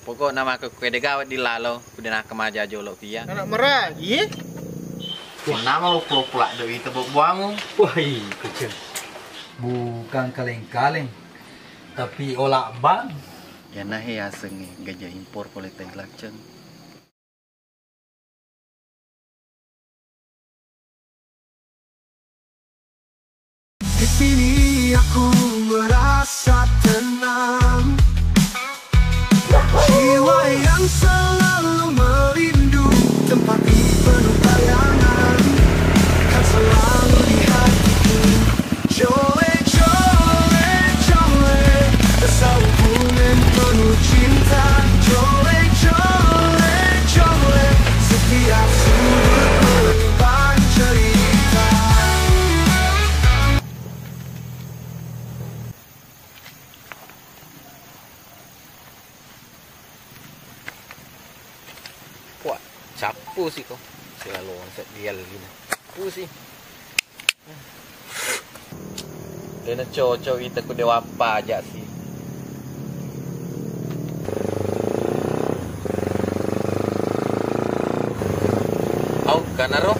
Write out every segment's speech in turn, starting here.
Pokok nama ke kue degawat di lalo, kuda nak kemaja jolok kia. Anak merah, iya? Wah, nama lo pulak dewi tebuk buangu. Wah, kecil. Bukan kaleng-kaleng, tapi olak bang. Ya nahe asengi gajah impor politik lakceng. Di sini aku merasa tenang. Jiwa yang selalu merindu tempat di penuh bayangan kan selalu di hatiku. Jole, jole, jole, besar hubungan penuh cinta. Jole, jole, jole, setiap sudut berbang cerita. Wah, capu sih kok. Selalu onset dia gini. Capu sih. Dia nak cocok kita ku dewa apa aja sih. Au, kanaro.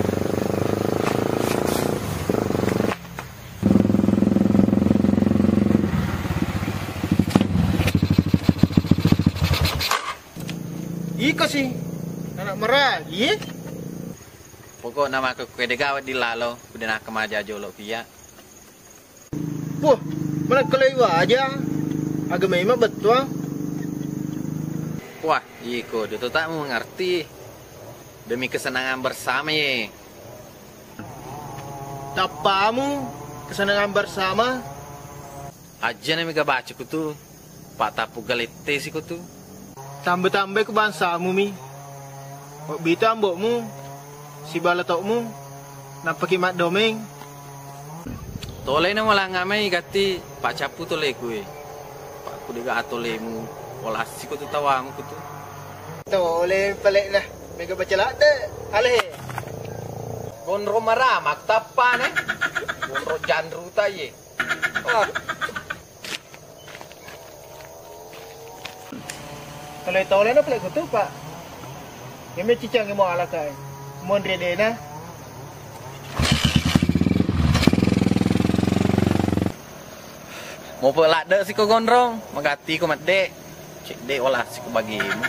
Iko sih. Anak merah, iya? Pokok nama ke kue degawat di lalo, kuda nak kemaja jolok kia. Wah, mana kelewa aja. Agak memang betul. Wah, iko, dia tu tak mengerti. Demi kesenangan bersama ye. Tapamu, kesenangan bersama. Aja nih mega baca ku tu. Pak tapu galete sih ku tu. Tambah-tambah ke bangsamu, Mi. Kok bita ambokmu, si balatokmu, nampak kimat domeng. Toleh na malah ngamai gati Pak Capu toleh kue. Pak ku dega atolemu. Olah sih ku tu tawang ku tu. Toleh pelik lah. Mega baca lada. Aleh. Gonro marah mak tapan eh. Gonro jandru ta ye. Oh, Toleh na pelik kutu, Pak. Kami cicang yang mau alakai. Mau drede na. mau pelak dek sih ku gondrong. Magati ku mat dek. Cek dek olah sih ku bagimu.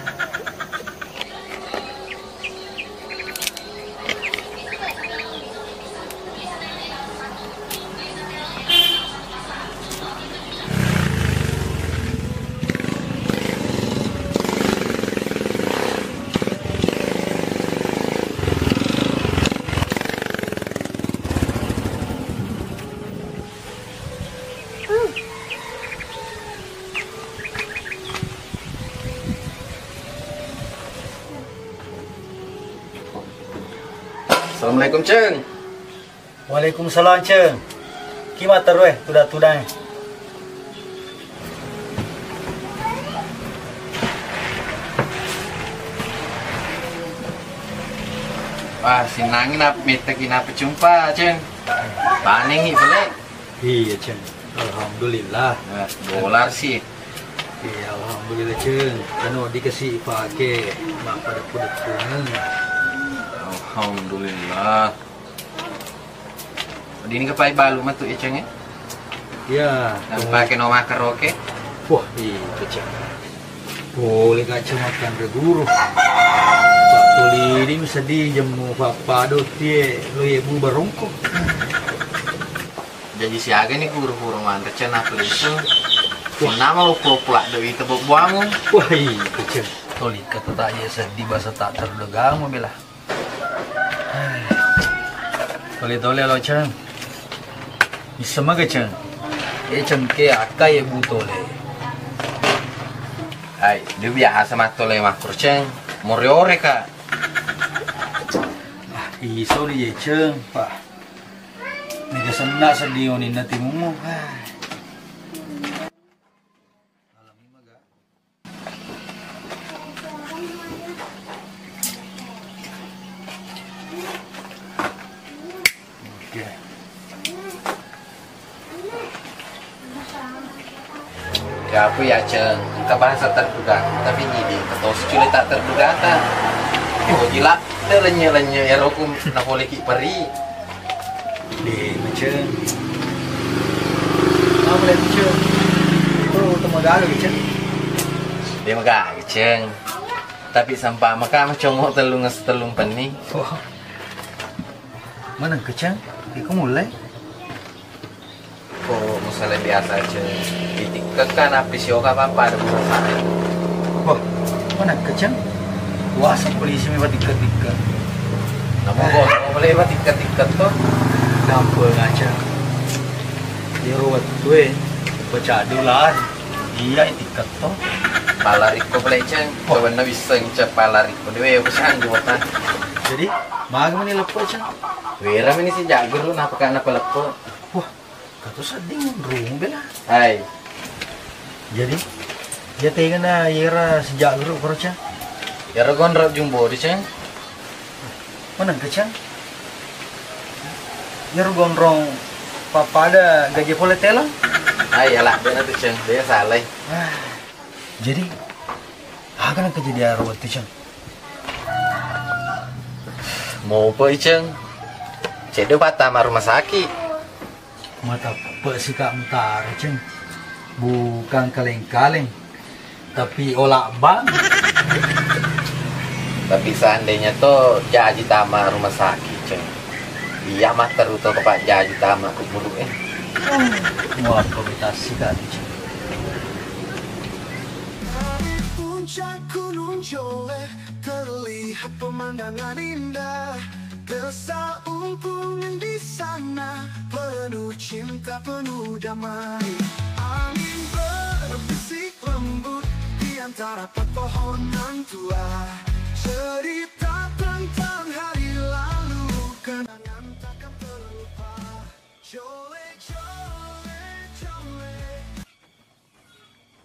Assalamualaikum Ceng. Waalaikumsalam, Ceng. Kimat terus, tudah-tudah. Wah, sinangin ap mitekin apa jumpa Ceng. Paning hi pelek. Iya, Ceng. Alhamdulillah. Nah, dolar sih. Iya, alhamdulillah, Ceng. Kano dikasih pakai mak pada kudet-kudet. Alhamdulillah. Ini kepai balu matu ya Ceng ya? Ya. Dan pakai nomor karaoke. Wah, itu, Ceng. Boleh gak Ceng makan reguru. Pak Tuli ini sedih jemu Pak Dotie lo ya bu barongko. Jadi siaga nih guru-guru mantar Ceng apa itu? Nama lo pulak dewi tebuk buangu. Wah, itu, Ceng. Tuli kata tak ya sedih bahasa tak terdegang mau bilang. Tole-tole lo Ceng. Bisa mah Ceng. Ceng ke akai bu tole. Ay, dia biasa mah tole mah Ceng. Moriore ka. Iso di Ceng, Pak. Mega senang sedih ni nanti mumu. Gapo ya ceng, ka bahasa terduga, tapi nyidi ketos cule tak terduga ta. Oh gila, dia lenya ya rokum na boleh ki peri. Di macam. Apa boleh macam? Itu temaga macam. Dia maga ceng. Tapi sampah maka macam telung peni. Oh. Mana kecang? Iko mulai. Oh, masalah biasa ceng. Ditikak kan apis yoga apa ada masalah. Wah, mana kecang? Kuasa polisi memang tiket-tiket. Namun kok boleh buat tiket-tiket tuh. Gampang aja. Dia ruwet tuh, baca dulan. Iya tiket tuh. Palarik ko boleh ceng. Kau benar bisa ngecap palarik ko. Dewe pesan jawatan. Jadi, maga mana lepo cang? Wira ini si jago lu napa kan apa lepo. Wah, kata sedih rung bela. Hai. Jadi, dia tega na yera sejak dulu kerja. Ya regon rap jumbo di ceng. Mana kecang? Yera gondrong papa ada gaji pole telang. Hai lah dia nanti ceng. Dia salah. Jadi, akan kejadian rawat tu cang. Mau apa ceng? Cedek patah rumah sakit. Mata pesika mutara cang. Bukan kaleng-kaleng, tapi olak bang. Tapi seandainya tuh jaji tama rumah sakit ceng. Iya mah teruto ke pak jaji tama kuburu Wah, kita sika tu cang. Dari puncak gunung Joleh terlihat pemandangan indah. Desa Umpung di sana penuh cinta, penuh damai. Angin berbisik lembut di antara pepohonan tua. Cerita tentang hari lalu, kenangan takkan terlupa. Joleh, Joleh, Joleh.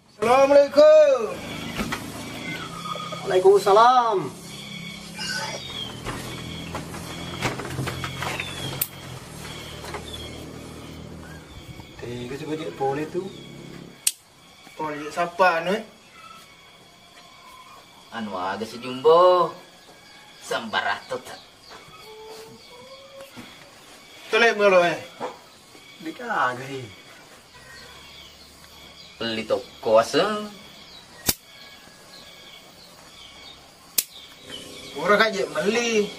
Assalamualaikum. Waalaikumsalam. Tega cuba dia boleh tu. Boleh siapa anu? Anu aga si Jumbo. Sambaratot. Toleh melo Dikagak ni. Beli toko asal. Orang aja meli.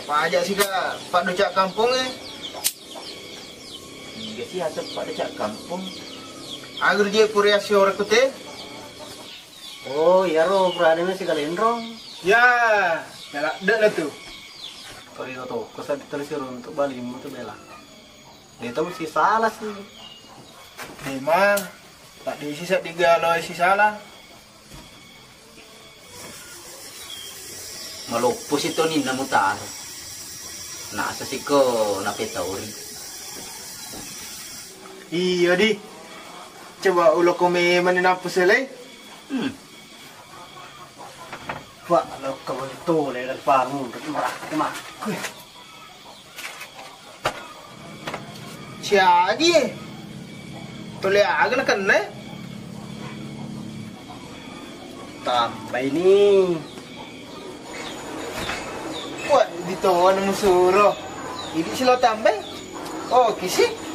Apa aja sih kak? Pak docak kampung Juga sih asal pak decak kampung. Agar dia kuriasi orang kute. Oh, iya roh, beradanya si kalendrong. Ya, dah lah tu. Kalau itu tuh, kesan tersuruh untuk balik itu bela. Dia tahu si salah sih. Memang tak diisi sak digalau isi salah. Malupos ito ni namutar. Nasa siko napitauri. Iya di. Coba ulo kome maninapos selai. Pak, lo kalau itu dari parmu untuk merah kemak. Siagi. Toleh agak nak kena. Tambah ini. Wah, ditawa nama suruh. Ini sila tambah. Oh, kisi.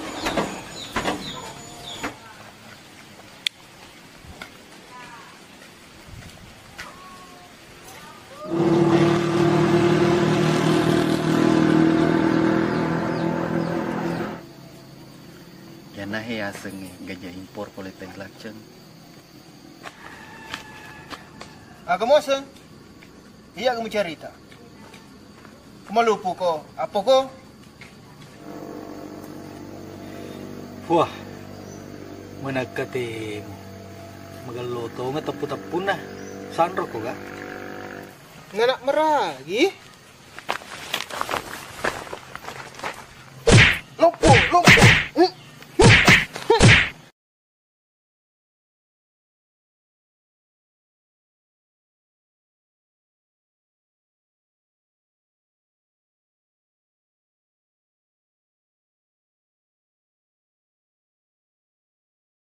Yana he aseng gajah impor boleh telak ceng. Kamu aseng? Iya kamu cerita. Kamu lupa ko. Apa ko? Wah, managkati magaloto nga tapu-tapu na. Saan ro ko ga? Nganak meragi.